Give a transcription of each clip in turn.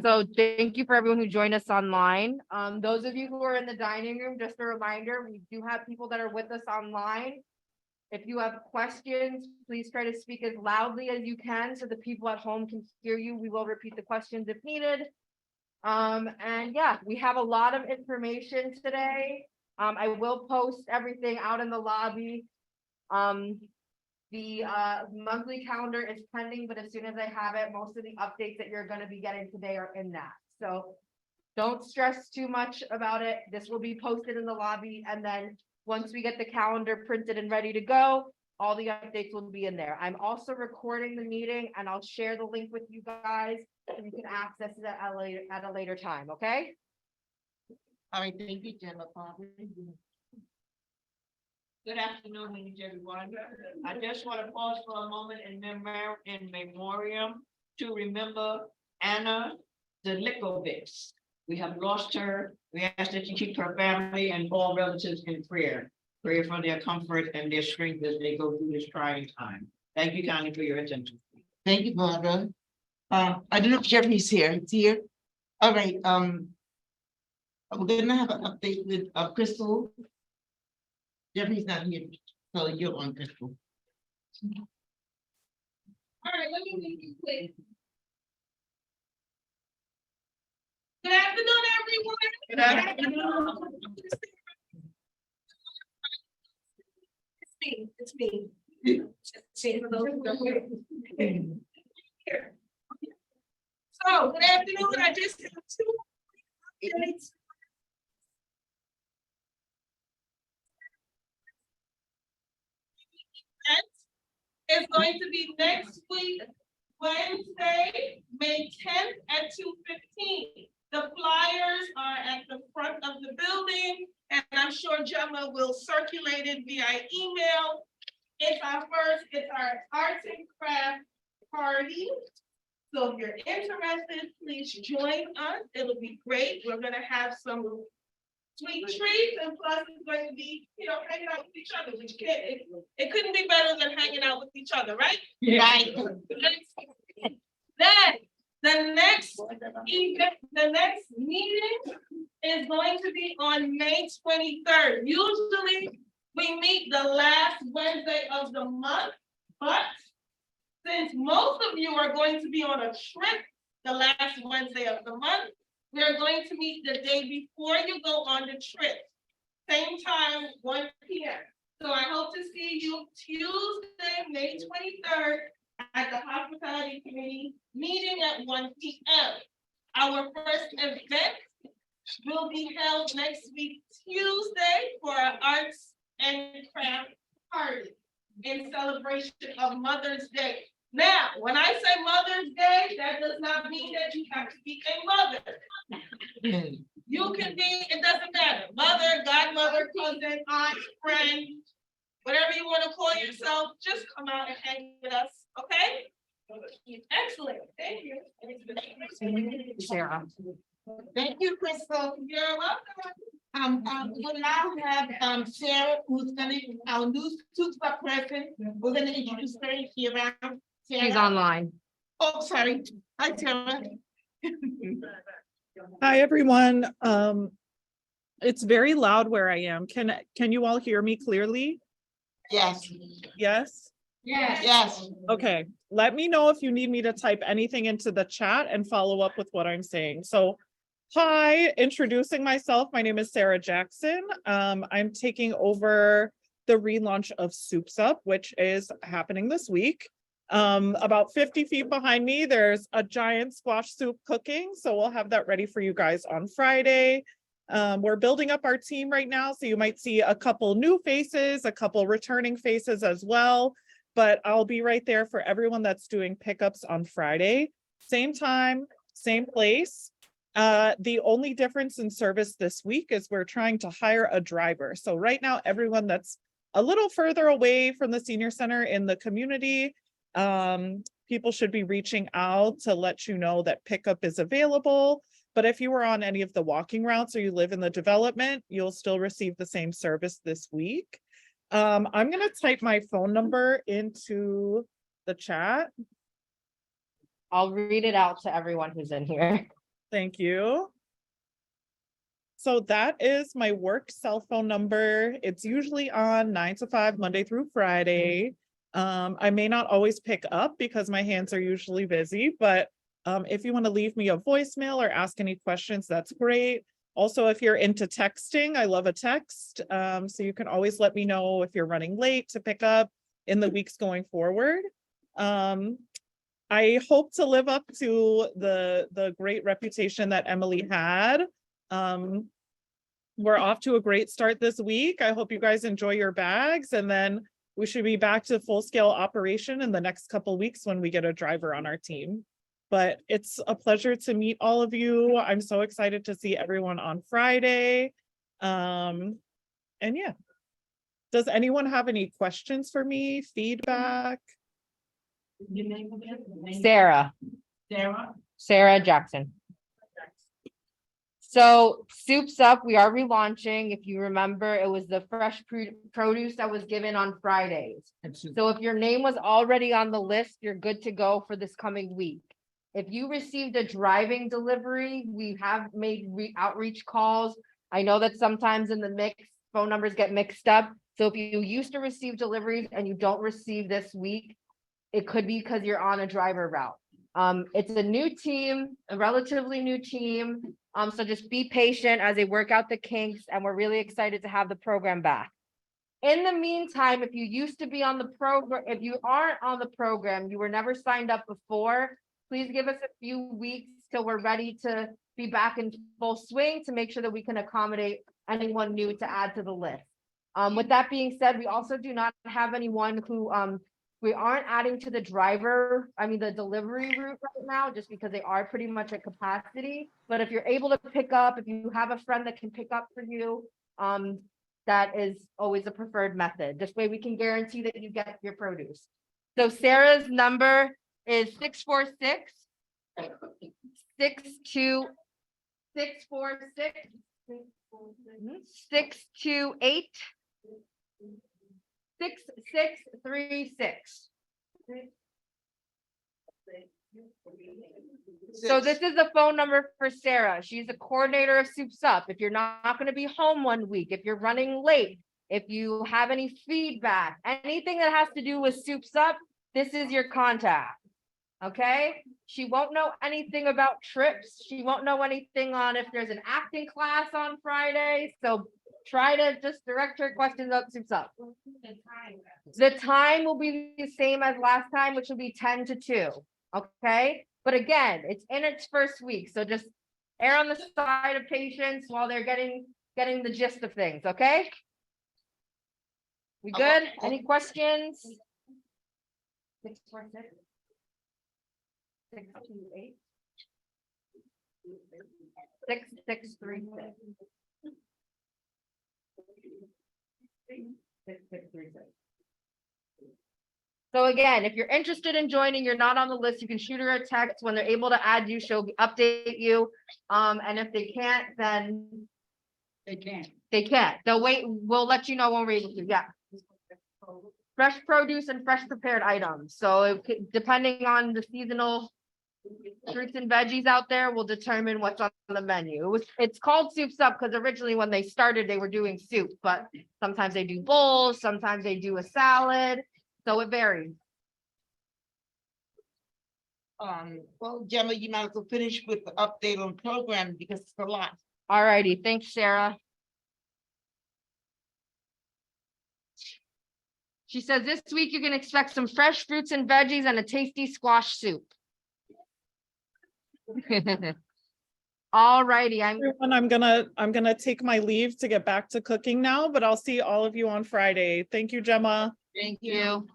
So thank you for everyone who joined us online. Those of you who are in the dining room, just a reminder, we do have people that are with us online. If you have questions, please try to speak as loudly as you can so the people at home can hear you. We will repeat the questions if needed. And yeah, we have a lot of information today. I will post everything out in the lobby. The monthly calendar is pending, but as soon as I have it, most of the updates that you're gonna be getting today are in that. So don't stress too much about it. This will be posted in the lobby, and then once we get the calendar printed and ready to go, all the updates will be in there. I'm also recording the meeting and I'll share the link with you guys and you can access it at a later time, okay? All right, thank you, Jennifer. Good afternoon, ladies and everyone. I just want to pause for a moment in memoriam to remember Anna Delikovics. We have lost her. We ask that you keep her family and all relatives in prayer. Pray for their comfort and their strength as they go through this trying time. Thank you kindly for your attention. Thank you, Barbara. I don't know if Jeffrey's here. It's here. All right. We're gonna have an update with Crystal. Jeffrey's not here, so you're on, Crystal. All right, let me make it quick. Good afternoon, everyone. Good afternoon. It's me. For those who don't hear. Here. So, good afternoon. I just have two updates. It's going to be next week, Wednesday, May 10th at 2:15. The flyers are at the front of the building, and I'm sure Gemma will circulate it via email. It's our arts and craft party. So if you're interested, please join us. It'll be great. We're gonna have some sweet treats, and plus it's going to be, hanging out with each other, which it couldn't be better than hanging out with each other, right? Right. Then the next event, the next meeting is going to be on May 23rd. Usually we meet the last Wednesday of the month, but since most of you are going to be on a trip the last Wednesday of the month, we are going to meet the day before you go on the trip. Same time, 1 p.m. So I hope to see you Tuesday, May 23rd at the Hospitality Committee meeting at 1 p.m. Our first event will be held next week, Tuesday, for our arts and craft party in celebration of Mother's Day. Now, when I say Mother's Day, that does not mean that you have to be a mother. You can be, it doesn't matter, mother, godmother, cousin, aunt, friend, whatever you want to call yourself, just come out and hang with us, okay? Excellent, thank you. Sarah. Thank you, Crystal. You're welcome. We'll now have Sarah, who's gonna, our new super person. We're gonna introduce her here around. She's online. Oh, sorry. Hi, Sarah. Hi, everyone. It's very loud where I am. Can you all hear me clearly? Yes. Yes? Yes. Okay, let me know if you need me to type anything into the chat and follow up with what I'm saying. So, hi, introducing myself. My name is Sarah Jackson. I'm taking over the relaunch of Soups Up, which is happening this week. About 50 feet behind me, there's a giant squash soup cooking. So we'll have that ready for you guys on Friday. We're building up our team right now. So you might see a couple new faces, a couple returning faces as well, but I'll be right there for everyone that's doing pickups on Friday. Same time, same place. The only difference in service this week is we're trying to hire a driver. So right now, everyone that's a little further away from the senior center in the community, people should be reaching out to let you know that pickup is available. But if you were on any of the walking routes or you live in the development, you'll still receive the same service this week. I'm gonna type my phone number into the chat. I'll read it out to everyone who's in here. Thank you. So that is my work cell phone number. It's usually on 9 to 5, Monday through Friday. I may not always pick up because my hands are usually busy, but if you want to leave me a voicemail or ask any questions, that's great. Also, if you're into texting, I love a text. So you can always let me know if you're running late to pick up in the weeks going forward. I hope to live up to the great reputation that Emily had. We're off to a great start this week. I hope you guys enjoy your bags, and then we should be back to full scale operation in the next couple weeks when we get a driver on our team. But it's a pleasure to meet all of you. I'm so excited to see everyone on Friday. And yeah. Does anyone have any questions for me? Feedback? Your name again? Sarah, Sarah? Sarah Jackson. So Soups Up, we are relaunching. If you remember, it was the fresh produce that was given on Fridays. So if your name was already on the list, you're good to go for this coming week. If you received a driving delivery, we have made outreach calls. I know that sometimes in the mix, phone numbers get mixed up. So if you used to receive deliveries and you don't receive this week, it could be because you're on a driver route. It's a new team, a relatively new team. So just be patient as they work out the kinks, and we're really excited to have the program back. In the meantime, if you used to be on the program, if you aren't on the program, you were never signed up before, please give us a few weeks till we're ready to be back in full swing to make sure that we can accommodate anyone new to add to the list. With that being said, we also do not have anyone who we aren't adding to the the delivery route right now, just because they are pretty much at capacity. But if you're able to pick up, if you have a friend that can pick up for you, that is always a preferred method. This way we can guarantee that you get your produce. So Sarah's number is 646 628 6636. So this is the phone number for Sarah. She's the coordinator of Soups Up. If you're not going to be home one week, if you're running late, if you have any feedback, anything that has to do with Soups Up, this is your contact. Okay? She won't know anything about trips. She won't know anything on if there's an acting class on Friday. So try to just direct her questions up Soups Up. The time will be the same as last time, which will be 10 to 2. Okay? But again, it's in its first week. So just err on the side of patience while they're getting the gist of things. Okay? We good? Any questions? 646 628 6636. 6636. So again, if you're interested in joining, you're not on the list, you can shoot her a text. When they're able to add you, she'll update you. And if they can't, then They can't. they can't. They'll wait. We'll let you know when we're able to. Yeah. Fresh produce and fresh prepared items. So depending on the seasonal fruits and veggies out there will determine what's on the menu. It's called Soups Up because originally when they started, they were doing soup, but sometimes they do bowls, sometimes they do a salad. So it varies. Well, Gemma, you might as well finish with the update on program because it's a lot. All righty. Thanks, Sarah. She says this week you can expect some fresh fruits and veggies and a tasty squash soup. All righty. Everyone, I'm gonna take my leave to get back to cooking now, but I'll see all of you on Friday. Thank you, Gemma. Thank you.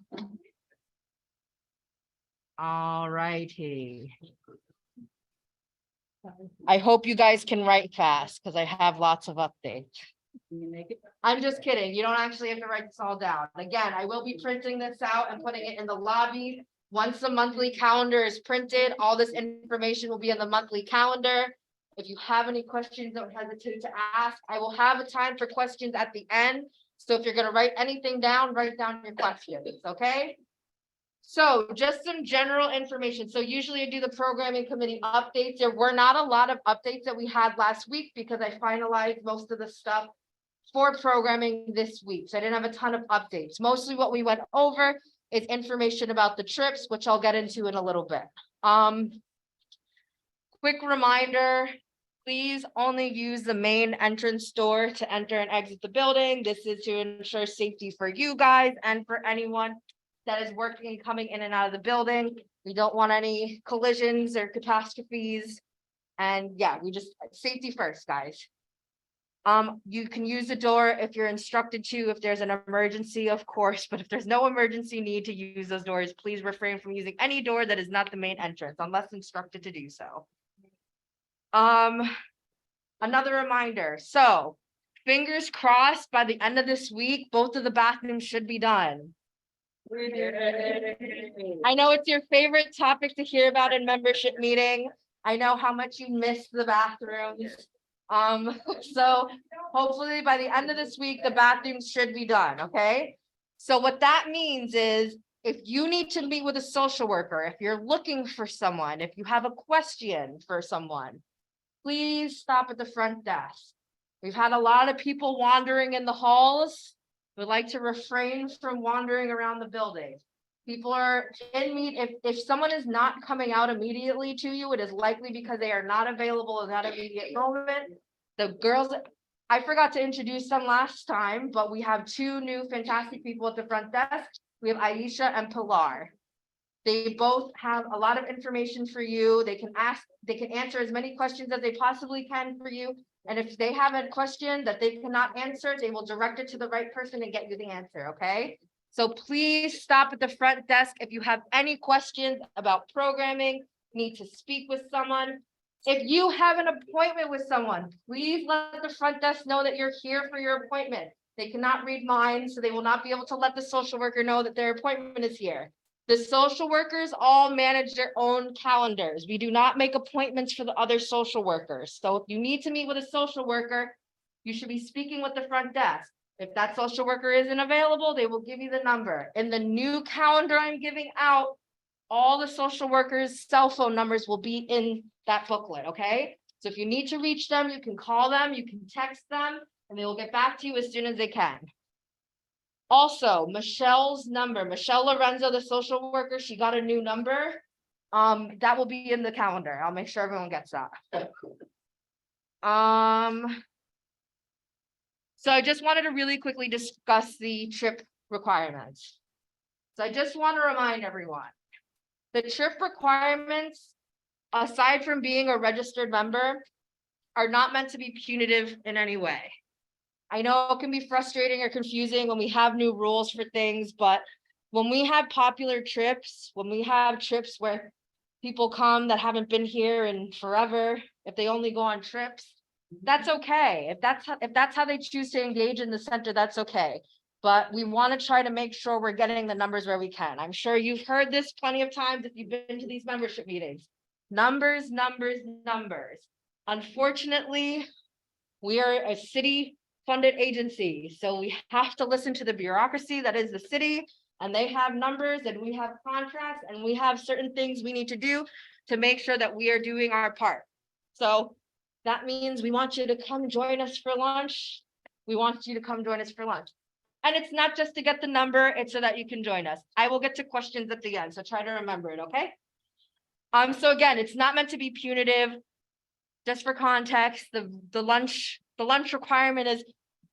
All righty. I hope you guys can write fast because I have lots of updates. I'm just kidding. You don't actually have to write this all down. Again, I will be printing this out and putting it in the lobby. Once the monthly calendar is printed, all this information will be in the monthly calendar. If you have any questions, don't hesitate to ask. I will have a time for questions at the end. So if you're gonna write anything down, write down your questions, okay? So just some general information. So usually I do the programming committee updates. There were not a lot of updates that we had last week because I finalized most of the stuff for programming this week. So I didn't have a ton of updates. Mostly what we went over is information about the trips, which I'll get into in a little bit. Quick reminder, please only use the main entrance door to enter and exit the building. This is to ensure safety for you guys and for anyone that is working and coming in and out of the building. We don't want any collisions or catastrophes. And yeah, we just, safety first, guys. You can use the door if you're instructed to, if there's an emergency, of course, but if there's no emergency need to use those doors, please refrain from using any door that is not the main entrance unless instructed to do so. Another reminder, so fingers crossed, by the end of this week, both of the bathrooms should be done. I know it's your favorite topic to hear about in membership meeting. I know how much you miss the bathrooms. So hopefully by the end of this week, the bathrooms should be done, okay? So what that means is if you need to meet with a social worker, if you're looking for someone, if you have a question for someone, please stop at the front desk. We've had a lot of people wandering in the halls. We'd like to refrain from wandering around the building. People are if someone is not coming out immediately to you, it is likely because they are not available in that immediate moment. The girls, I forgot to introduce them last time, but we have two new fantastic people at the front desk. We have Aisha and Pilar. They both have a lot of information for you. They can answer as many questions as they possibly can for you. And if they have a question that they cannot answer, they will direct it to the right person and get you the answer, okay? So please stop at the front desk if you have any questions about programming, need to speak with someone. If you have an appointment with someone, please let the front desk know that you're here for your appointment. They cannot read minds, so they will not be able to let the social worker know that their appointment is here. The social workers all manage their own calendars. We do not make appointments for the other social workers. So if you need to meet with a social worker, you should be speaking with the front desk. If that social worker isn't available, they will give you the number. In the new calendar I'm giving out, all the social workers' cell phone numbers will be in that booklet, okay? So if you need to reach them, you can call them, you can text them, and they will get back to you as soon as they can. Also, Michelle's number, Michelle Lorenzo, the social worker, she got a new number. That will be in the calendar. I'll make sure everyone gets that. So I just wanted to really quickly discuss the trip requirements. So I just want to remind everyone, the trip requirements, aside from being a registered member, are not meant to be punitive in any way. I know it can be frustrating or confusing when we have new rules for things, but when we have popular trips, when we have trips where people come that haven't been here in forever, if they only go on trips, that's okay. If that's how they choose to engage in the center, that's okay. But we want to try to make sure we're getting the numbers where we can. I'm sure you've heard this plenty of times if you've been to these membership meetings. Numbers, numbers, numbers. Unfortunately, we are a city-funded agency, so we have to listen to the bureaucracy that is the city, and they have numbers and we have contracts and we have certain things we need to do to make sure that we are doing our part. So that means we want you to come join us for lunch. We want you to come join us for lunch. And it's not just to get the number, it's so that you can join us. I will get to questions at the end, so try to remember it, okay? So again, it's not meant to be punitive. Just for context, the lunch requirement is,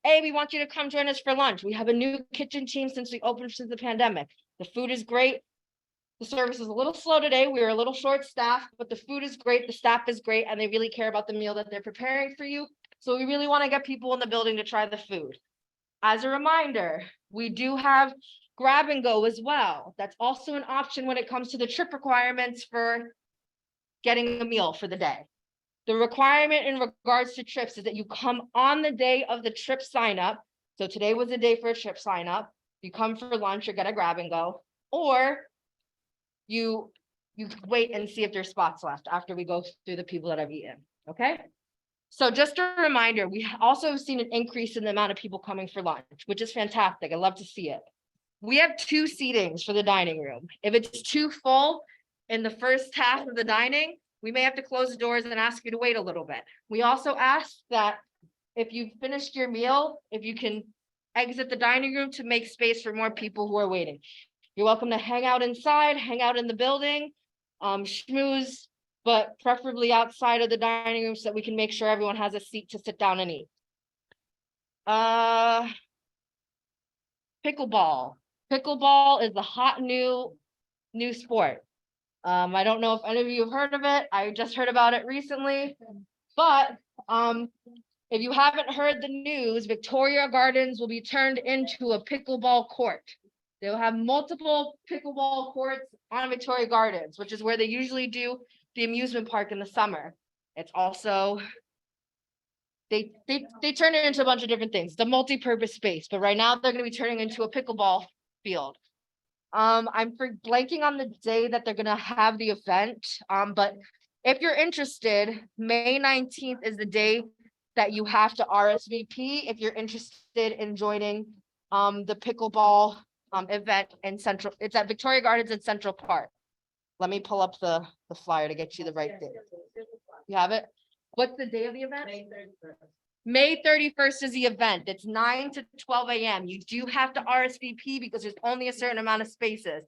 hey, we want you to come join us for lunch. We have a new kitchen team since we opened since the pandemic. The food is great. The service is a little slow today. We are a little short-staffed, but the food is great, the staff is great, and they really care about the meal that they're preparing for you. So we really want to get people in the building to try the food. As a reminder, we do have grab and go as well. That's also an option when it comes to the trip requirements for getting a meal for the day. The requirement in regards to trips is that you come on the day of the trip sign up. So today was the day for a trip sign up. You come for lunch or get a grab and go, or you wait and see if there's spots left after we go through the people that have eaten, okay? So just a reminder, we also have seen an increase in the amount of people coming for lunch, which is fantastic. I love to see it. We have 2 seatings for the dining room. If it's too full in the first half of the dining, we may have to close the doors and ask you to wait a little bit. We also ask that if you've finished your meal, if you can exit the dining room to make space for more people who are waiting. You're welcome to hang out inside, hang out in the building, schmooze, but preferably outside of the dining room so that we can make sure everyone has a seat to sit down and eat. Pickleball. Pickleball is the hot new sport. I don't know if any of you have heard of it. I just heard about it recently. But if you haven't heard the news, Victoria Gardens will be turned into a pickleball court. They'll have multiple pickleball courts on Victoria Gardens, which is where they usually do the amusement park in the summer. It's also, they turn it into a bunch of different things, the multi-purpose space, but right now they're gonna be turning into a pickleball field. I'm blanking on the day that they're gonna have the event, but if you're interested, May 19th is the day that you have to RSVP if you're interested in joining the pickleball event in Central. It's at Victoria Gardens in Central Park. Let me pull up the flyer to get you the right date. You have it? What's the day of the event? May 31st is the event. It's 9 to 12 a.m. You do have to RSVP because there's only a certain amount of spaces.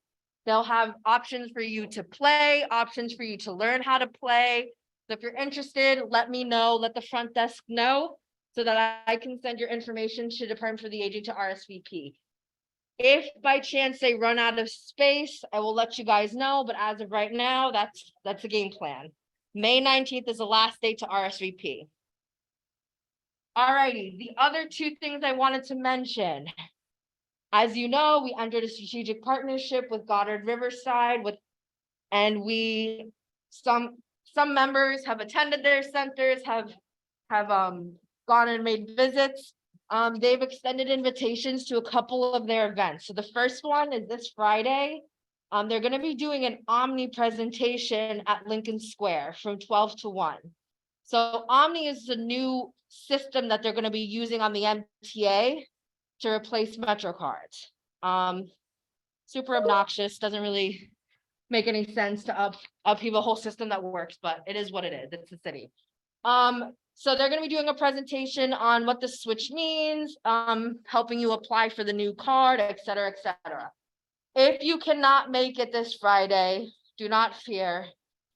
They'll have options for you to play, options for you to learn how to play. So if you're interested, let me know, let the front desk know so that I can send your information to Department for the Aging to RSVP. If by chance they run out of space, I will let you guys know, but as of right now, that's the game plan. May 19th is the last day to RSVP. Alrighty, the other 2 things I wanted to mention. As you know, we entered a strategic partnership with Goddard Riverside and some members have attended their centers, have gone and made visits. They've extended invitations to a couple of their events. So the first one is this Friday. They're going to be doing an Omni presentation at Lincoln Square from 12 to 1. So Omni is the new system that they're going to be using on the MTA to replace MetroCards. Super obnoxious, doesn't really make any sense to upheave a whole system that works, but it is what it is. It's the city. So they're going to be doing a presentation on what the switch means, helping you apply for the new card, et cetera, et cetera. If you cannot make it this Friday, do not fear.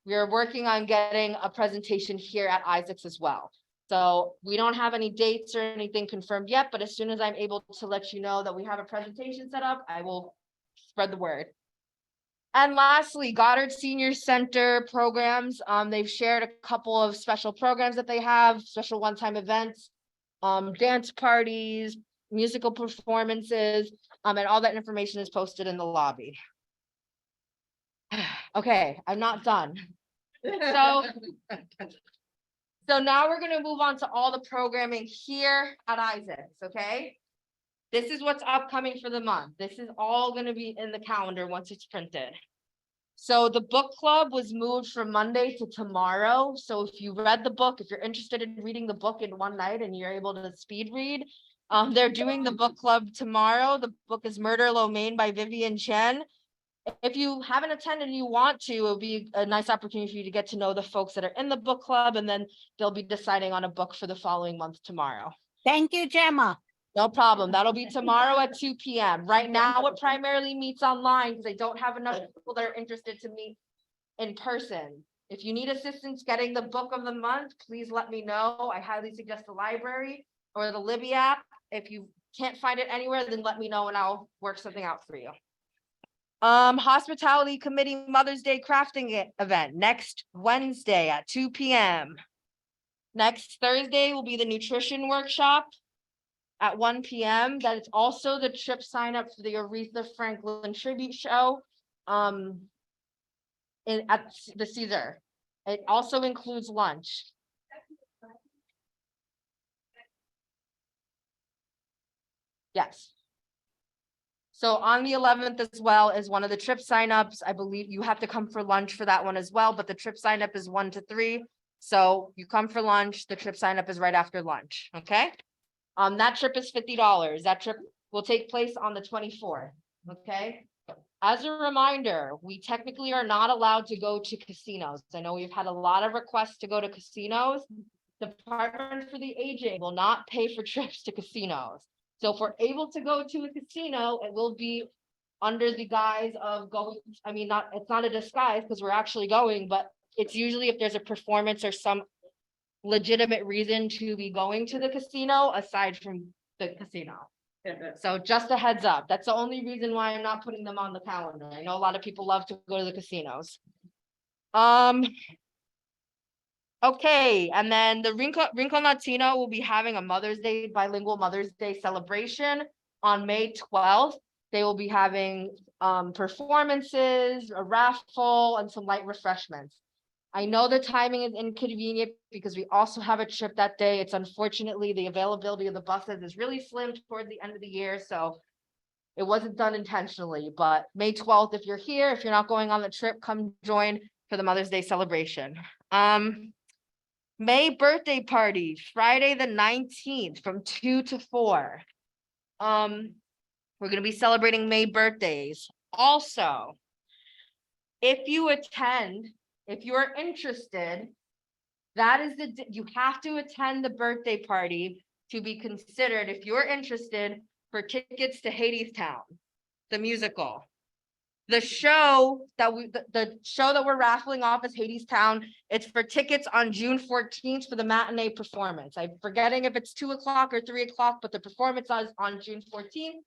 We are working on getting a presentation here at Isaacs as well. So we don't have any dates or anything confirmed yet, but as soon as I'm able to let you know that we have a presentation set up, I will spread the word. And lastly, Goddard Senior Center programs. They've shared a couple of special programs that they have, special one-time events, dance parties, musical performances, and all that information is posted in the lobby. Okay, I'm not done. So now we're gonna move on to all the programming here at Isaacs, okay? This is what's upcoming for the month. This is all gonna be in the calendar once it's printed. So the book club was moved from Monday to tomorrow. So if you read the book, if you're interested in reading the book in one night and you're able to speed read, they're doing the book club tomorrow. The book is Murder Lo Mein by Vivian Chen. If you haven't attended and you want to, it'll be a nice opportunity for you to get to know the folks that are in the book club, and then they'll be deciding on a book for the following month tomorrow. Thank you, Gemma. No problem. That'll be tomorrow at 2 p.m. Right now, it primarily meets online because I don't have enough people that are interested to meet in person. If you need assistance getting the book of the month, please let me know. I highly suggest the library or the Libby app. If you can't find it anywhere, then let me know and I'll work something out for you. Hospitality Committee Mother's Day crafting event next Wednesday at 2 p.m. Next Thursday will be the nutrition workshop at 1 p.m. That is also the trip sign up for the Aretha Franklin tribute show at the Caesar. It also includes lunch. Yes. So on the 11th as well is one of the trip signups. I believe you have to come for lunch for that one as well, but the trip sign up is 1 to 3. So you come for lunch, the trip sign up is right after lunch, okay? That trip is $50. That trip will take place on the 24th, okay? As a reminder, we technically are not allowed to go to casinos. I know we've had a lot of requests to go to casinos. Department for the Aging will not pay for trips to casinos. So if we're able to go to a casino, it will be under the guise of going, I mean, not, it's not a disguise because we're actually going, but it's usually if there's a performance or some legitimate reason to be going to the casino aside from the casino. So just a heads up, that's the only reason why I'm not putting them on the calendar. I know a lot of people love to go to the casinos. Okay, and then the Rincon Latino will be having a Mother's Day, bilingual Mother's Day celebration on May 12th. They will be having performances, a raffle, and some light refreshments. I know the timing is inconvenient because we also have a trip that day. It's unfortunately the availability of the buses is really slim toward the end of the year, so it wasn't done intentionally, but May 12th, if you're here, if you're not going on the trip, come join for the Mother's Day celebration. May birthday party, Friday the 19th from 2 to 4. We're gonna be celebrating May birthdays. Also, if you attend, if you're interested, that is you have to attend the birthday party to be considered, if you're interested, for tickets to Hadestown, the musical. The show that the show that we're raffling off is Hadestown. It's for tickets on June 14th for the matinee performance. I'm forgetting if it's 2 o'clock or 3 o'clock, but the performance is on June 14th.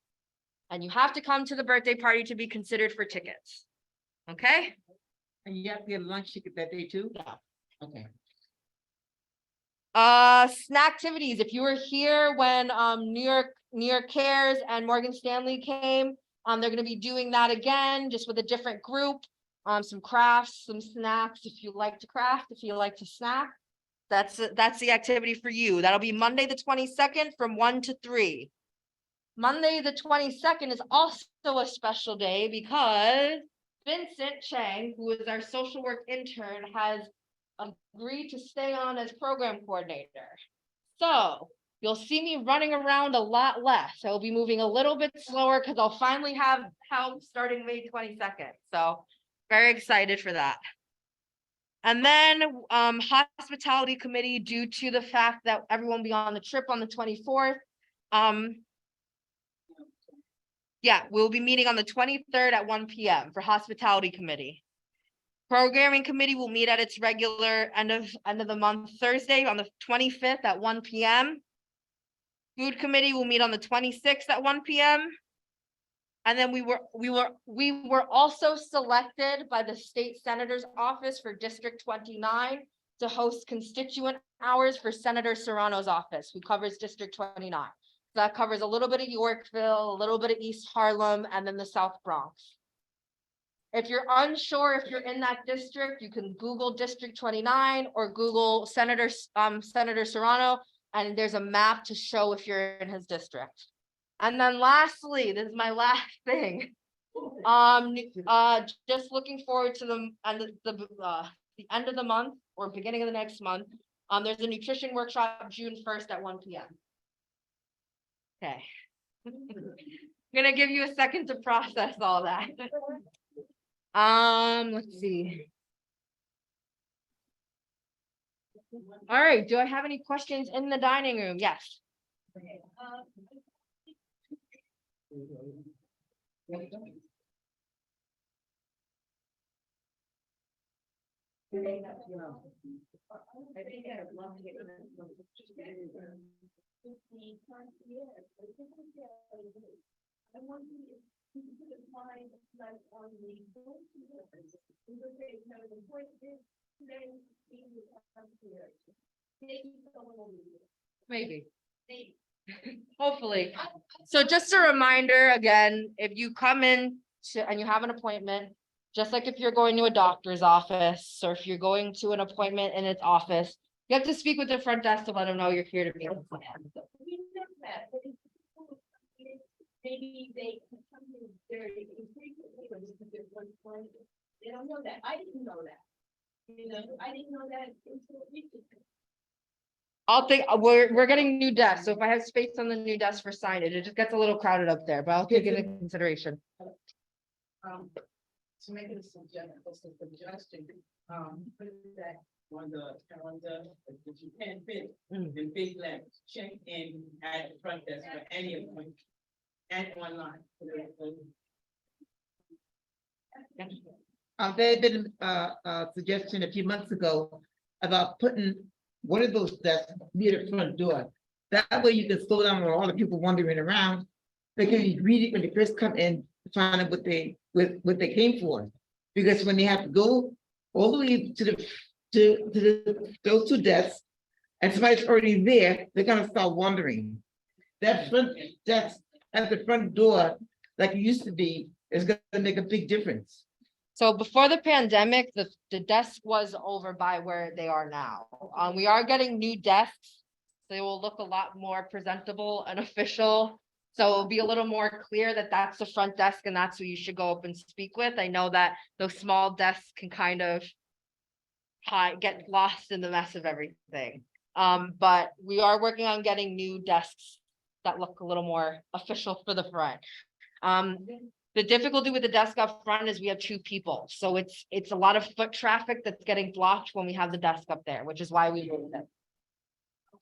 And you have to come to the birthday party to be considered for tickets. Okay? And you have to get a lunch ticket that day too? Yeah. Okay. Snack activities. If you were here when New York Cares and Morgan Stanley came, they're going to be doing that again, just with a different group. Some crafts, some snacks. If you like to craft, if you like to snack, that's the activity for you. That'll be Monday the 22nd from 1 to 3. Monday the 22nd is also a special day because Vincent Chang, who is our social work intern, has agreed to stay on as program coordinator. So you'll see me running around a lot less. I'll be moving a little bit slower because I'll finally have help starting May 22nd. So very excited for that. And then hospitality committee, due to the fact that everyone will be on the trip on the 24th. Yeah, we'll be meeting on the 23rd at 1 p.m. for hospitality committee. Programming committee will meet at its regular end of the month Thursday on the 25th at 1 p.m. Food committee will meet on the 26th at 1 p.m. And then we were also selected by the state senator's office for District 29 to host constituent hours for Senator Serrano's office, who covers District 29. That covers a little bit of Yorkville, a little bit of East Harlem, and then the South Bronx. If you're unsure if you're in that district, you can Google District 29 or Google Senator Serrano, and there's a map to show if you're in his district. And then lastly, this is my last thing. Just looking forward to the end of the month or beginning of the next month. There's a nutrition workshop June 1st at 1 p.m. Okay. I'm gonna give you a second to process all that. Let's see. All right, do I have any questions in the dining room? Yes. Maybe. Hopefully. So just a reminder, again, if you come in and you have an appointment, just like if you're going to a doctor's office or if you're going to an appointment in its office, you have to speak with the front desk to let them know you're here to be on the plan. Maybe they dirty. They don't know that. I didn't know that. I didn't know that. until recently. I'll think, we're getting new desks, so if I have space on the new desk for signage, it just gets a little crowded up there, but I'll take it into consideration. To make it a suggestion, put that on the calendar, if you can fit, in big letters, check in at the front desk for any of them. And online. There had been a suggestion a few months ago about putting one of those desks near the front door. That way you can slow down on all the people wandering around. They can read it when they first come in, to find out what they came for. Because when they have to go all the way to those two desks, and somebody's already there, they're gonna start wandering. That front desk at the front door, like it used to be, is gonna make a big difference. So before the pandemic, the desk was over by where they are now. We are getting new desks. They will look a lot more presentable and official. So it'll be a little more clear that that's the front desk and that's who you should go up and speak with. I know that those small desks can kind of get lost in the mess of everything. But we are working on getting new desks that look a little more official for the front. The difficulty with the desk up front is we have two people, so it's a lot of foot traffic that's getting blocked when we have the desk up there, which is why we moved it.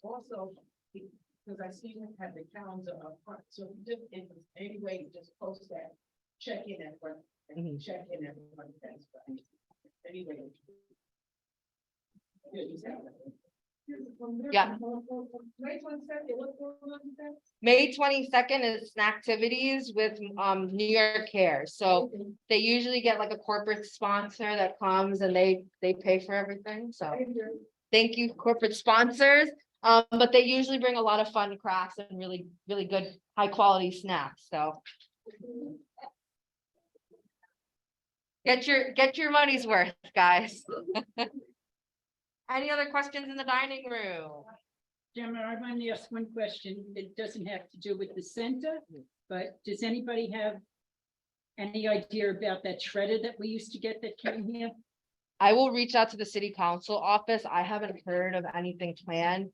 Also, because I see you have the calendar up front, so just in any way, just post that, check in at front, and check in at front desk. Anyway. Yeah. May 22nd is Snacktivities with New York Care. So they usually get like a corporate sponsor that comes and they pay for everything. So thank you, corporate sponsors. But they usually bring a lot of fun crafts and really good high quality snacks. So get your money's worth, guys. Any other questions in the dining room? Gemma, I want to ask one question. It doesn't have to do with the center, but does anybody have any idea about that shredder that we used to get that came here? I will reach out to the city council office. I haven't heard of anything planned.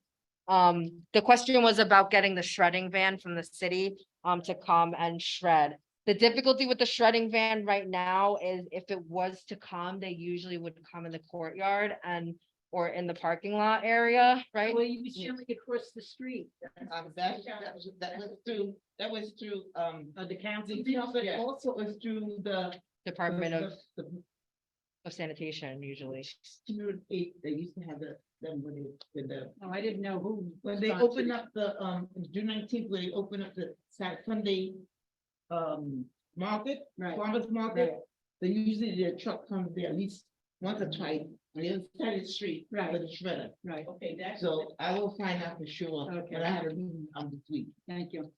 The question was about getting the shredding van from the city to come and shred. The difficulty with the shredding van right now is if it was to come, they usually would come in the courtyard or in the parking lot area, right? Well, you was showing across the street. That was through, The council. but it also was through the. Department of the Sanitation usually. 208, they used to have them when they, with the, Oh, I didn't know who. when they opened up the, June 19th, when they opened up the Sunday. Market, Right. farmers market, they usually their truck comes there at least once or twice, on the other side of the street. Right. With a shredder. Right, Okay, that's. So I will find out for sure, Okay. but I had a meeting on this week. thank you.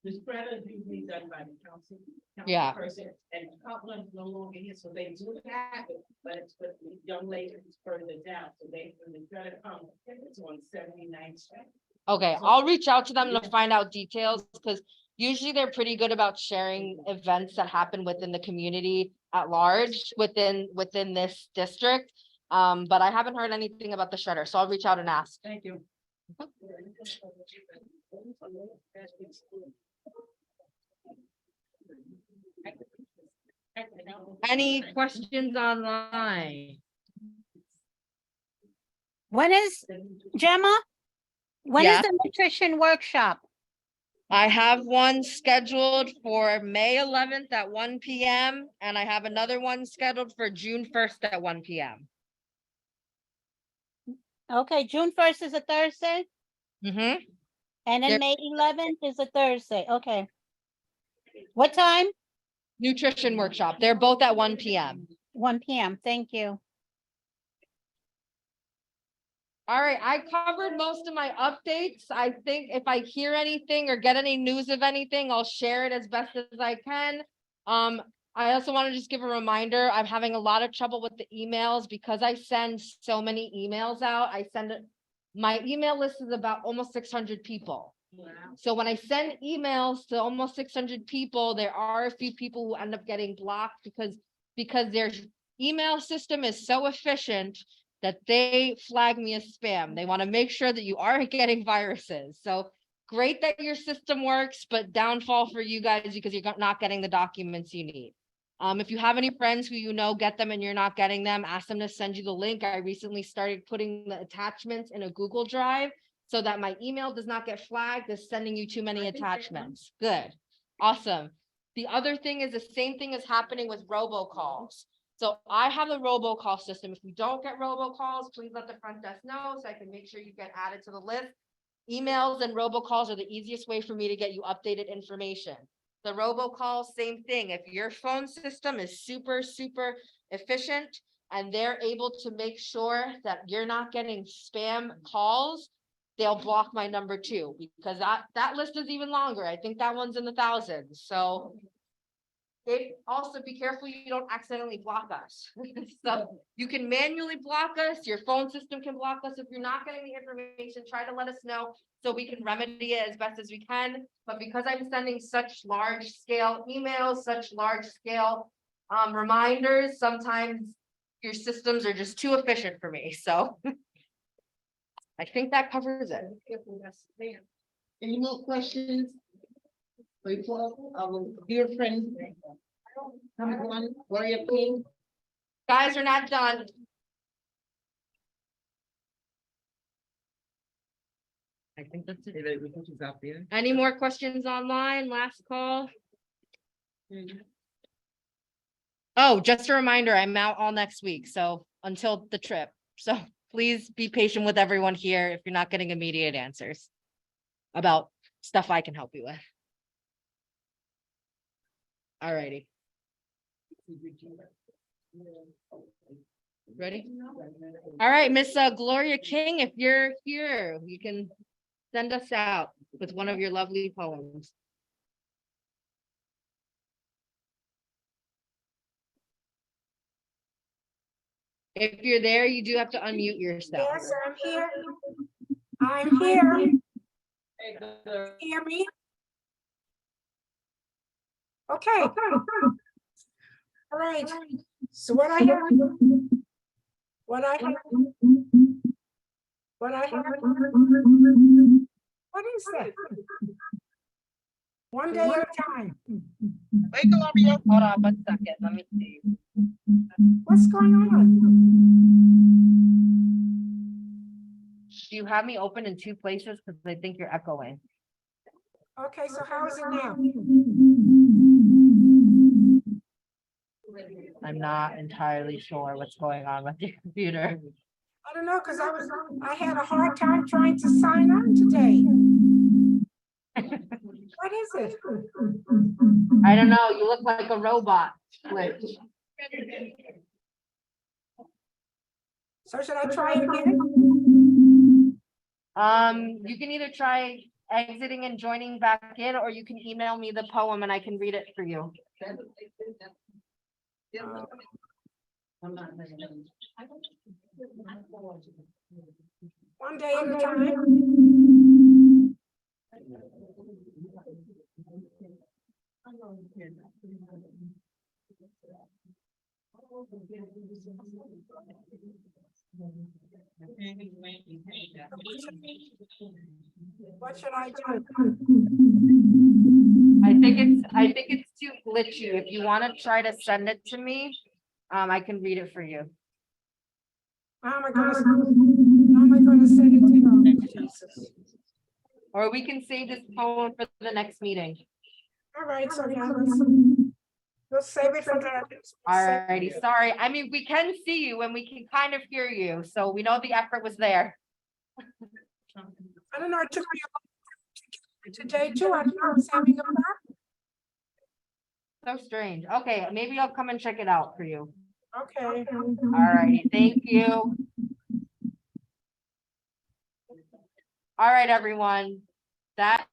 The spreader is usually done by the council. Yeah. Person, and Cutler's no longer here, so they do have it, but it's with the young lady who's further down, so they, when the shredder comes, it's on 79th Street. Okay, I'll reach out to them to find out details because usually they're pretty good about sharing events that happen within the community at large within this district. But I haven't heard anything about the shredder, so I'll reach out and ask. Thank you. Any questions online? When is, Gemma? When Yeah. is the nutrition workshop? I have one scheduled for May 11th at 1 PM and I have another one scheduled for June 1st at 1 PM. Okay, June 1st is a Thursday, Mm-hmm. and There- then May 11th is a Thursday, okay. What time? Nutrition workshop. They're both at 1 PM. 1 PM, thank you. All right, I covered most of my updates. I think if I hear anything or get any news of anything, I'll share it as best as I can. I also want to just give a reminder, I'm having a lot of trouble with the emails because I send so many emails out. My email list is about almost 600 people. So when I send emails to almost 600 people, there are a few people who end up getting blocked because their email system is so efficient that they flag me as spam. They want to make sure that you aren't getting viruses. So great that your system works, but downfall for you guys because you're not getting the documents you need. If you have any friends who you know get them and you're not getting them, ask them to send you the link. I recently started putting the attachments in a Google Drive so that my email does not get flagged as sending you too many attachments. Good, awesome. The other thing is the same thing is happening with robocalls. So I have the robocall system. If you don't get robocalls, please let the front desk know so I can make sure you get added to the list. Emails and robocalls are the easiest way for me to get you updated information. The robocall, same thing. If your phone system is super efficient and they're able to make sure that you're not getting spam calls, they'll block my number too, because that list is even longer. I think that one's in the thousands. So also be careful you don't accidentally block us. So you can manually block us, your phone system can block us. If you're not getting the information, try to let us know so we can remedy it as best as we can. But because I'm sending such large scale emails, such large scale reminders, sometimes your systems are just too efficient for me. So I think that covers it. Any more questions? Before our dear friend, come on, Warrior King. Guys are not done. I think that's it. Any more questions online? Last call. Oh, just a reminder, I'm out all next week, so until the trip. So please be patient with everyone here if you're not getting immediate answers about stuff I can help you with. All righty. Ready? All right, Miss Gloria King, if you're here, you can send us out with one of your lovely poems. If you're there, you do have to unmute yourself. Yes, I'm here. I'm here. Hear me? Okay. All right. So what I have. What I have. What is that? One day at a time. Hold on 1 second, let me see. What's going on? Do you have me open in 2 places? Because I think you're echoing. Okay, so how is it now? I'm not entirely sure what's going on with your computer. I don't know, because I had a hard time trying to sign on today. What is it? I don't know, you look like a robot. Glitch. So should I try it again? You can either try exiting and joining back in, or you can email me the poem and I can read it for you. One day at a time. What should I do? I think it's too glitchy. If you want to try to send it to me, I can read it for you. How am I gonna send it to you? Jesus. Or we can save this poem for the next meeting. All right, so now let's save it for that. Alrighty, sorry. I mean, we can see you and we can kind of hear you, so we know the effort was there. I don't know, it took me a long time today too. I don't know, I was having a problem. So strange. Okay, maybe I'll come and check it out for you. Okay. Alrighty, thank you. All right, everyone. That